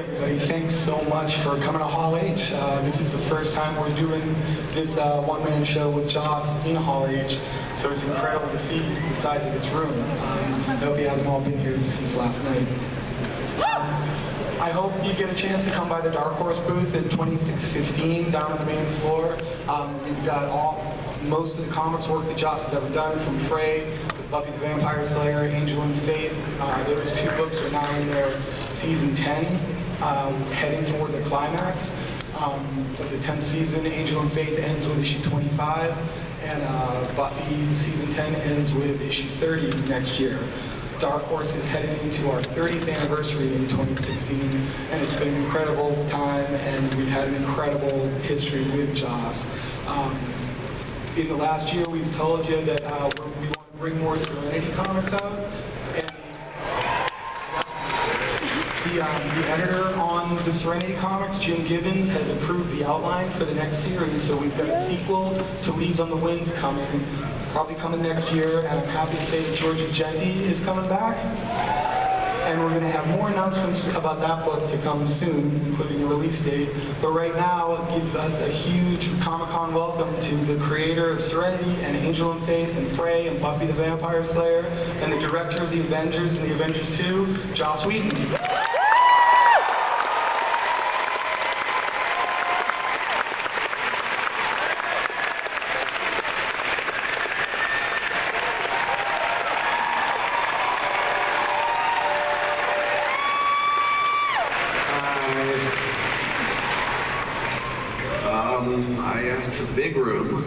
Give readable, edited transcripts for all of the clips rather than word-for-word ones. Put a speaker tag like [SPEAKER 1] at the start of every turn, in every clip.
[SPEAKER 1] everybody, thanks so much for coming to Hall H. This is the first time we're doing this one-man show with Joss in Hall H, so it's incredible to see the size of this room. I hope you haven't all been here since last night. I hope you get a chance to come by the Dark Horse booth at 2615 down on the main floor. We've got most of the comics work that Joss has ever done, from Frey, Buffy the Vampire Slayer, Angel and Faith. Those two books are now in their season 10, heading toward the climax of the 10th season. Angel and Faith ends with issue 25, and Buffy season 10 ends with issue 30 next year. Dark Horse is heading into our 30th anniversary in 2016, and it's been an incredible time, and we've had an incredible history with Joss. In the last year, we've told you that we want to bring more Serenity comics out, and the editor on the Serenity comics, Jim Gibbons, has approved the outline for the next series, so we've got a sequel to Leaves on the Wind coming, probably coming next year, and I'm happy to say that George's Genty is coming back. And we're going to have more announcements about that book to come soon, including a release date. But right now, it gives us a huge Comic-Con welcome to the creator of Serenity and Angel and Faith and Frey and Buffy the Vampire Slayer, and the director of the Avengers and the Avengers 2, Joss Whedon.
[SPEAKER 2] I asked for the big room.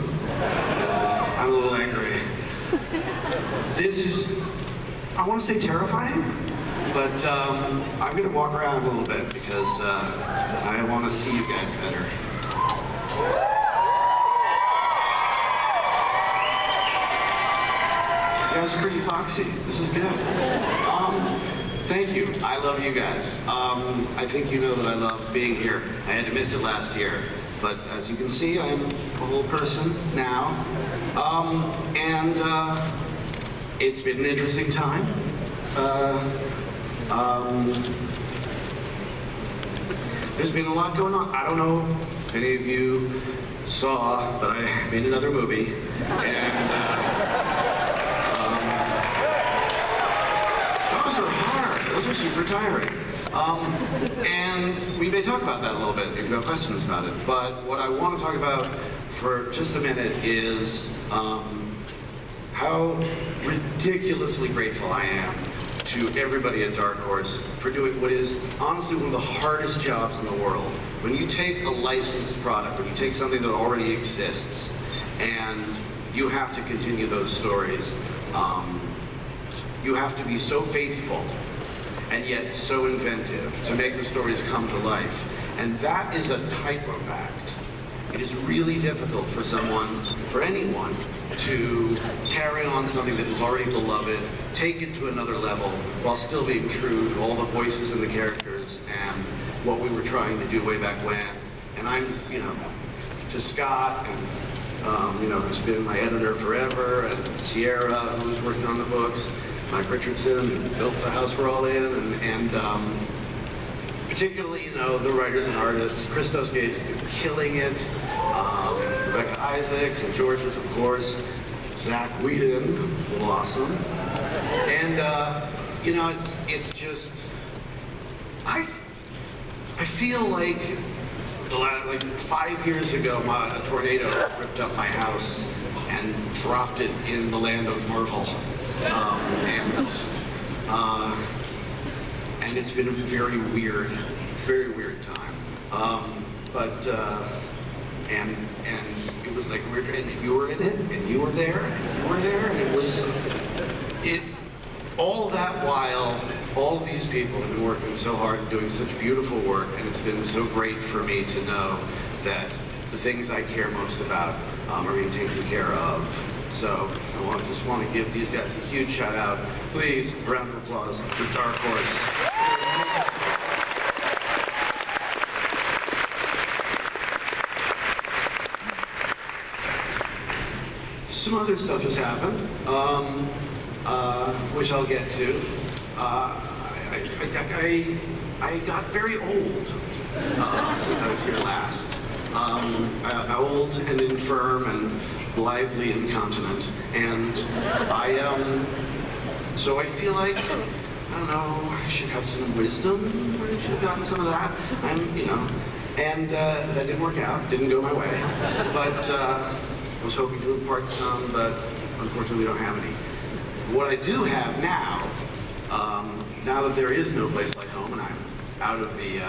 [SPEAKER 2] I'm a little angry. This is, I want to say terrifying, but I'm going to walk around a little bit because I want to see you guys better. You guys are pretty foxy. This is good. Thank you. I love you guys. I think you know that I love being here. I had to miss it last year. But as you can see, I'm a whole person now. And it's been an interesting time. There's been a lot going on. I don't know if any of you saw, but I made another movie. And those are hard. Those are super tiring. And we may talk about that a little bit if you have questions about it. But what I want to talk about for just a minute is how ridiculously grateful I am to everybody at Dark Horse for doing what is honestly one of the hardest jobs in the world. When you take a licensed product, when you take something that already exists, and you have to continue those stories, you have to be so faithful and yet so inventive to make the stories come to life. And that is a tightrope act. It is really difficult for someone, for anyone, to carry on something that is already beloved, take it to another level, while still being true to all the voices and the characters and what we were trying to do way back when. And I'm, to Scott, and who's been my editor forever, and Sierra, who's working on the books, Mike Richardson, who built the house we're all in, and particularly, the writers and artists, Christos Gates, killing it, Rebecca Isaacs, and George's, of course, Zach Whedon, awesome, and it's just, I feel like 5 years ago, a tornado ripped up my house and dropped it in the land of Marvel. And it's been a very weird time. And it was like weird, and you were in it, and you were there, and you were there, and all that while all of these people have been working so hard and doing such beautiful work, and it's been so great for me to know that the things I care most about are being taken care of. So I just want to give these guys a huge shout out. Please, a round of applause for Dark Horse. Some other stuff has happened, which I'll get to. I got very old since I was here last. Old and infirm and blithely incontinent, and so I feel like, I don't know, I should have some wisdom. I should have gotten some of that. And that didn't work out. Didn't go my way. But I was hoping to impart some, but unfortunately we don't have any. What I do have now, now that there is no place like home, and I'm out of the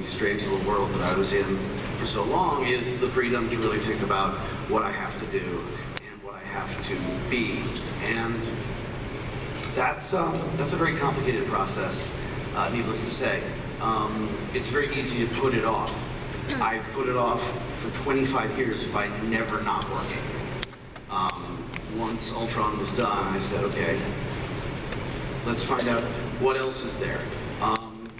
[SPEAKER 2] strange little world that I was in for so long, is the freedom to really think about what I have to do and what I have to be. And that's a very complicated process, needless to say. It's very easy to put it off. I've put it off for 25 years by never not working. Once Ultron was done, I said, okay, let's find out what else is there.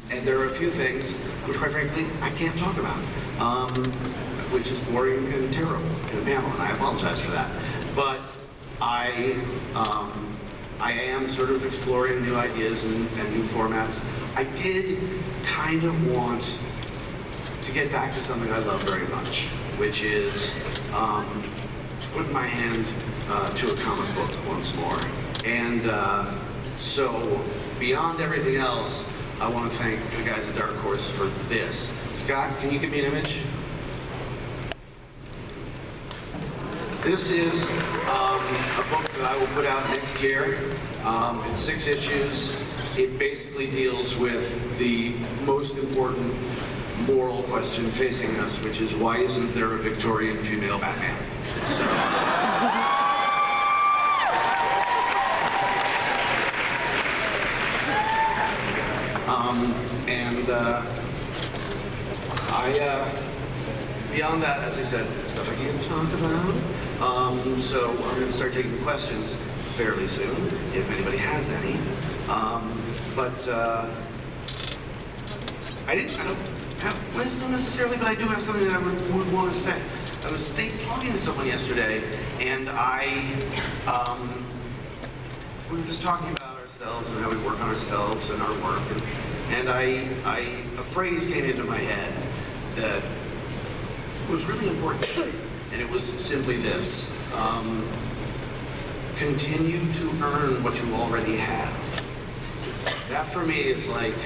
[SPEAKER 2] And there are a few things which, quite frankly, I can't talk about, which is boring and terrible in a panel, and I apologize for that. But I am sort of exploring new ideas and new formats. I did kind of want to get back to something I love very much, which is putting my hand to a comic book once more. And so, beyond everything else, I want to thank the guys at Dark Horse for this. Scott, can you give me an image? This is a book that I will put out next year. It's 6 issues. It basically deals with the most important moral question facing us, which is, why isn't there a Victorian female Batman? So, beyond that, as I said, stuff I can't talk about. So I'm going to start taking questions fairly soon, if anybody has any. But I don't have wisdom necessarily, but I do have something that I would want to say. I was talking to someone yesterday, and we were just talking about ourselves and how we work on ourselves and our work, and a phrase came into my head that was really important to me, and it was simply this: continue to earn what you already have. That for me is like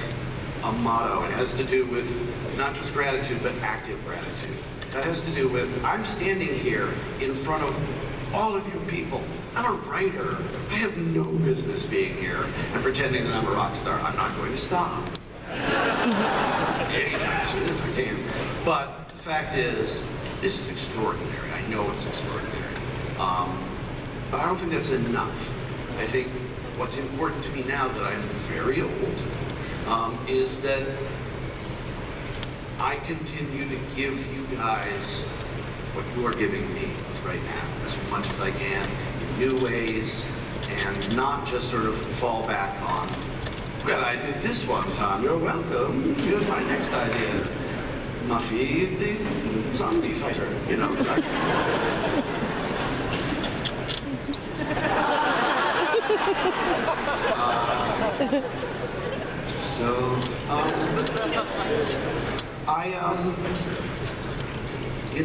[SPEAKER 2] a motto. It has to do with not just gratitude, but active gratitude. That has to do with, I'm standing here in front of all of you people. I'm a writer. I have no business being here and pretending that I'm a rock star. I'm not going to stop. Anytime soon if I can. But the fact is, this is extraordinary. I know it's extraordinary. But I don't think that's enough. I think what's important to me now that I'm very old is that I continue to give you guys what you are giving me right now, as much as I can, in new ways, and not just sort of fall back on, well, I did this one time, you're welcome, here's my next idea. Muffy, the zombie fighter, you know.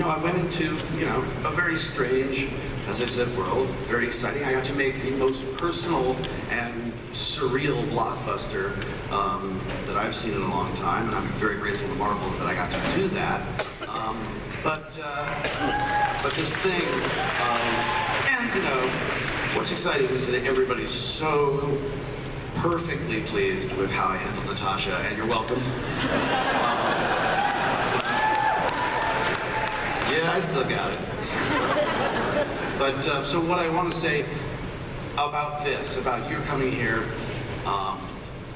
[SPEAKER 2] I went into, a very strange, as I said, world, very exciting. I got to make the most personal and surreal blockbuster that I've seen in a long time, and I'm very grateful to Marvel that I got to do that. But this thing of, what's exciting is that everybody's so perfectly pleased with how I handled Natasha, and you're welcome. Yeah, I still got it. But so what I want to say about this, about you coming here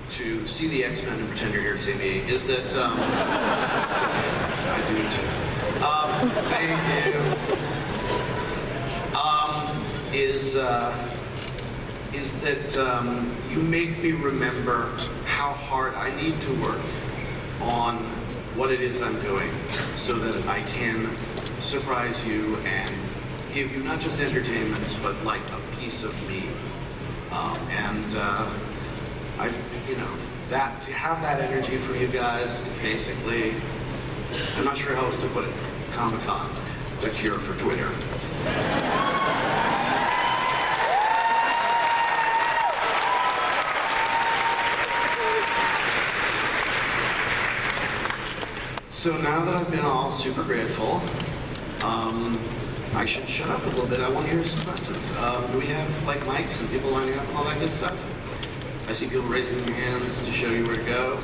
[SPEAKER 2] to see the X-Men and pretend you're here to see me, is that I do too. Thank you. Is that you make me remember how hard I need to work on what it is I'm doing so that I can surprise you and give you not just entertainments, but like a piece of me. I've, that, to have that energy from you guys is basically, I'm not sure how else to put it, Comic-Con, the cure for Twitter. So now that I've been all super grateful, I should shut up a little bit. I want to hear some questions. Do we have like mics and people lining up and all that good stuff? I see people raising their hands to show you where to go.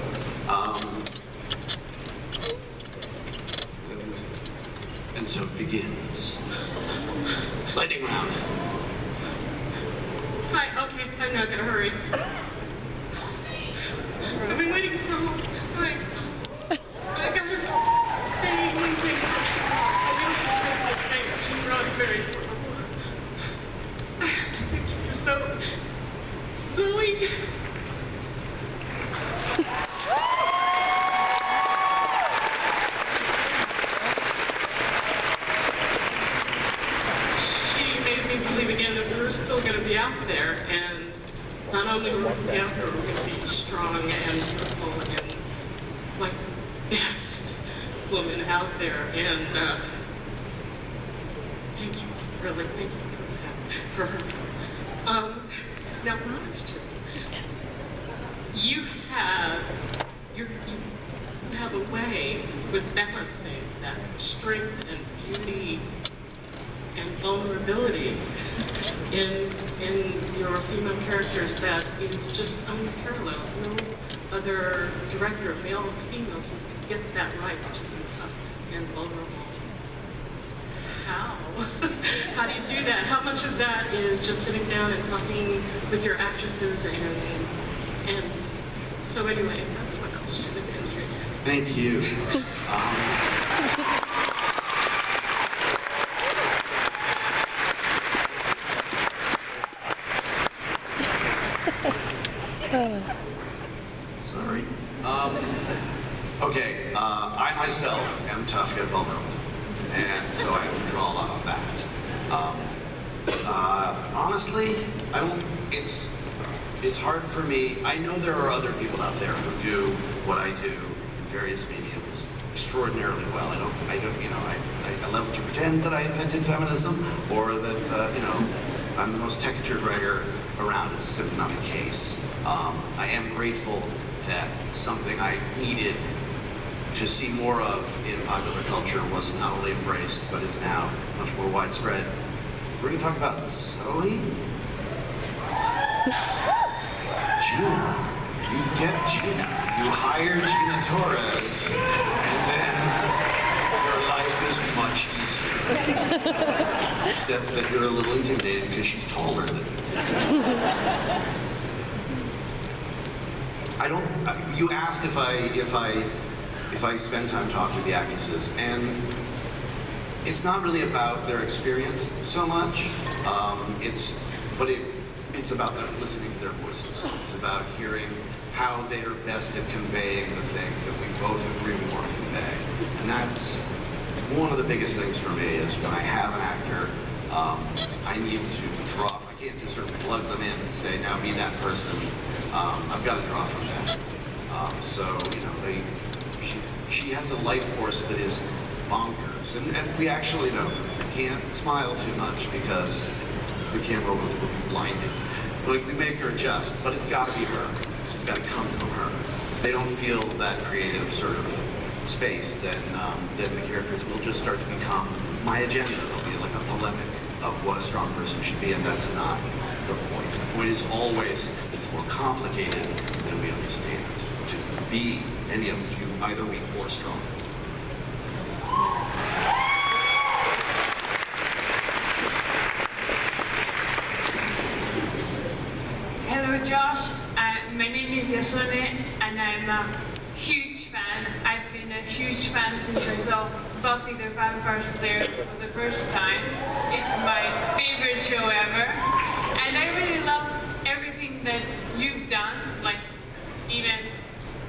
[SPEAKER 2] And so it begins. Lightning round.
[SPEAKER 3] Hi, okay, I'm not gonna hurry. I've been waiting for a long time. I gotta stay waiting. I really just to thank you, Roddenberry, I have to thank you for so silly. She made me believe again that we were still gonna be out there, and not only were we going to be out there, we're going to be strong and beautiful and like the best woman out there. And thank you, really, thank you for that, for her. Now, what is true? You have a way with balancing that strength and beauty and vulnerability in your female characters that is just unparalleled. No other director, male or female, seems to get that right, to be tough and vulnerable. How? How do you do that? How much of that is just sitting down and talking with your actresses and so anyway, that's my question.
[SPEAKER 2] Thank you. Sorry. Okay, I myself am tough yet vulnerable, and so I have to draw a lot on that. Honestly, I don't. It's hard for me. I know there are other people out there who do what I do in various mediums extraordinarily well. I don't. You know, I love to pretend that I invented feminism, or that you know, I'm the most textured writer around. It's simply not the case. I am grateful that something I needed to see more of in popular culture was not only embraced, but is now much more widespread. If we're going to talk about Zoe, Gina, you get Gina. You hire Gina Torres, and then your life is much easier. Except that you're a little intimidated because she's taller than you. I don't. You asked if I spend time talking with the actresses, and it's not really about their experience so much. It's about them listening to their voices. It's about hearing how they are best at conveying the thing that we both agree we want to convey. And that's one of the biggest things for me is when I have an actor, I need to draw. I can't just sort of plug them in and say, now be that person. I've got to draw from that. So, you know, she has a life force that is bonkers. And we actually can't smile too much because the camera will be blinded. But we make her adjust, but it's got to be her. It's got to come from her. If they don't feel that creative sort of space, then the characters will just start to become my agenda. They'll be like a polemic of what a strong person should be, and that's not the point. The point is always that it's more complicated than we understand to be any of you, either weak or strong.
[SPEAKER 4] Hello, Josh. My name is Yasone, and I'm a huge fan. I've been a huge fan since I saw Buffy the Vampire Slayer for the first time. It's my favorite show ever. And I really love everything that you've done, like even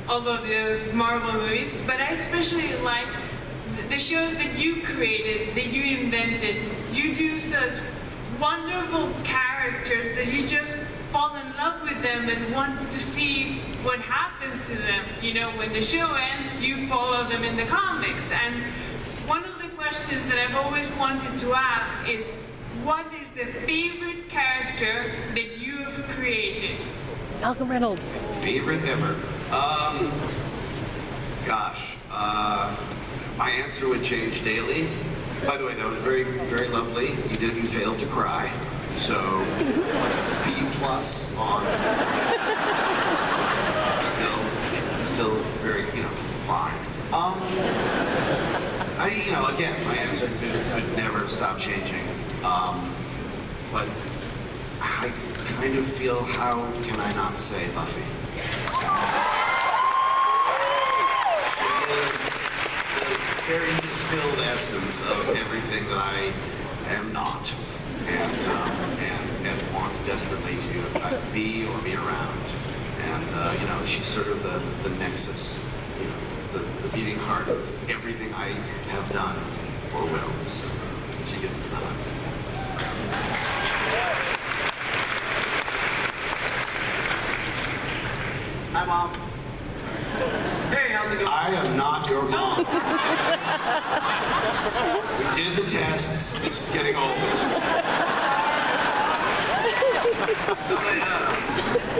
[SPEAKER 4] all of the Marvel movies. But I especially like the shows that you created, that you invented. You do such wonderful characters characters that you just fall in love with them and want to see what happens to them. You know, when the show ends, you follow them in the comics. And one of the questions that I've always wanted to ask is, what is the favorite character that you have created?
[SPEAKER 5] Malcolm Reynolds.
[SPEAKER 2] Favorite ever? My answer would change daily. By the way, that was very, very lovely. You didn't fail to cry. So, like a B+ on still very, fine. Again, my answer could never stop changing. But I kind of feel, how can I not say Buffy? It is the very distilled essence of everything that I am not, and want desperately to be or be around. And she's sort of the nexus, the beating heart of everything I have done or will. So she gets the nod.
[SPEAKER 6] Hi, Mom. Hey, how's it going?
[SPEAKER 2] I am not your mom. We did the tests. This is getting old.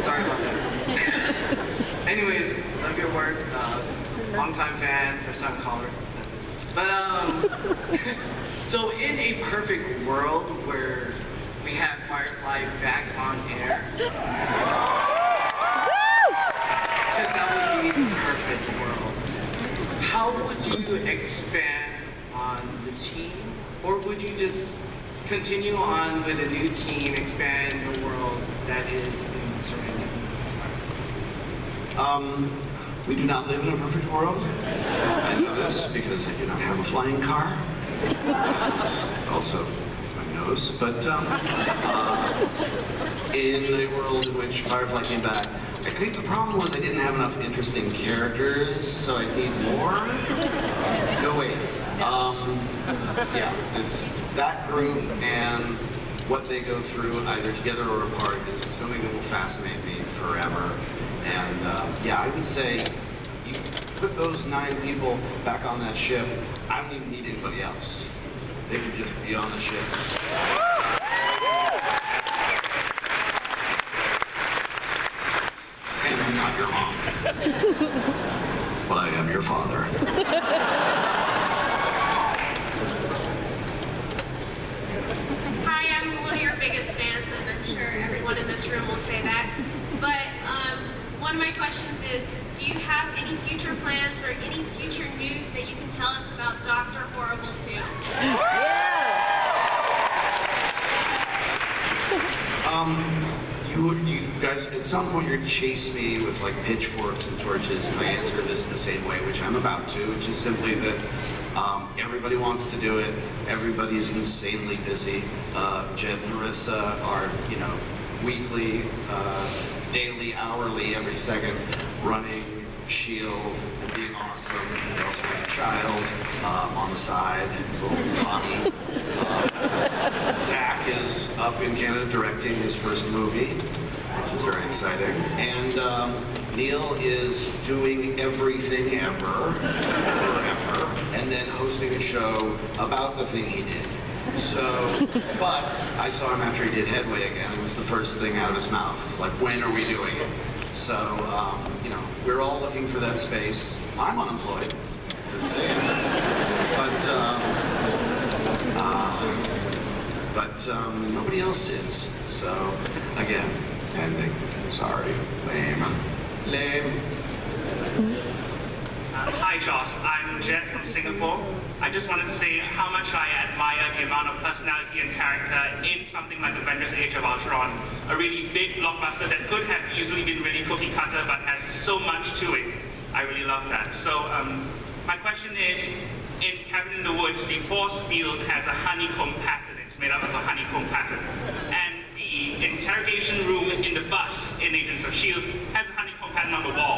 [SPEAKER 6] Sorry about that. Anyways, love your work. Longtime fan, first time caller. But so in a perfect world where we have Firefly back on air, because that would be the perfect world, how would you expand on the team? Or would you just continue on with a new team, expand the world that is in Serenity?
[SPEAKER 2] We do not live in a perfect world. I know this because I do not have a flying car. And also my nose. But in a world in which Firefly came back, I think the problem was I didn't have enough interesting characters, so I need more. No, wait. That group and what they go through, either together or apart, is something that will fascinate me forever. And I would say, you put those 9 people back on that ship, I don't even need anybody else. They could just be on the ship. And I'm not your mom. But I am your father.
[SPEAKER 7] Hi, I'm one of your biggest fans, and I'm sure everyone in this room will say that. But one of my questions is do you have any future plans or any future news that you can tell us about Dr. Horrible 2?
[SPEAKER 2] You guys, at some point you're going to chase me with like pitchforks and torches if I answer this the same way, which I'm about to, which is simply that everybody wants to do it. Everybody's insanely busy. Jed and Marissa are, weekly, daily, hourly, every second, running S.H.I.E.L.D. and being awesome. They also have a child on the side, his little hobby. Zach is up in Canada directing his first movie, which is very exciting. And Neil is doing everything ever, forever, and then hosting a show about the thing he did. So, but I saw him after he did Headway again. It was the first thing out of his mouth. Like, when are we doing it? So, we're all looking for that space. I'm unemployed, just saying. But nobody else is. So, again, ending. Sorry. Lame.
[SPEAKER 8] Hi Joss, I'm Jet from Singapore. I just wanted to say how much I admire the amount of personality and character in something like Avengers Age of Ultron. A really big blockbuster that could have easily been really cookie cutter but has so much to it. I really love that. So my question is, in Cabin in the Woods, the force field has a honeycomb pattern. It's made up of a honeycomb pattern. And the interrogation room in the bus in Agents of S.H.I.E.L.D. has a honeycomb pattern on the wall.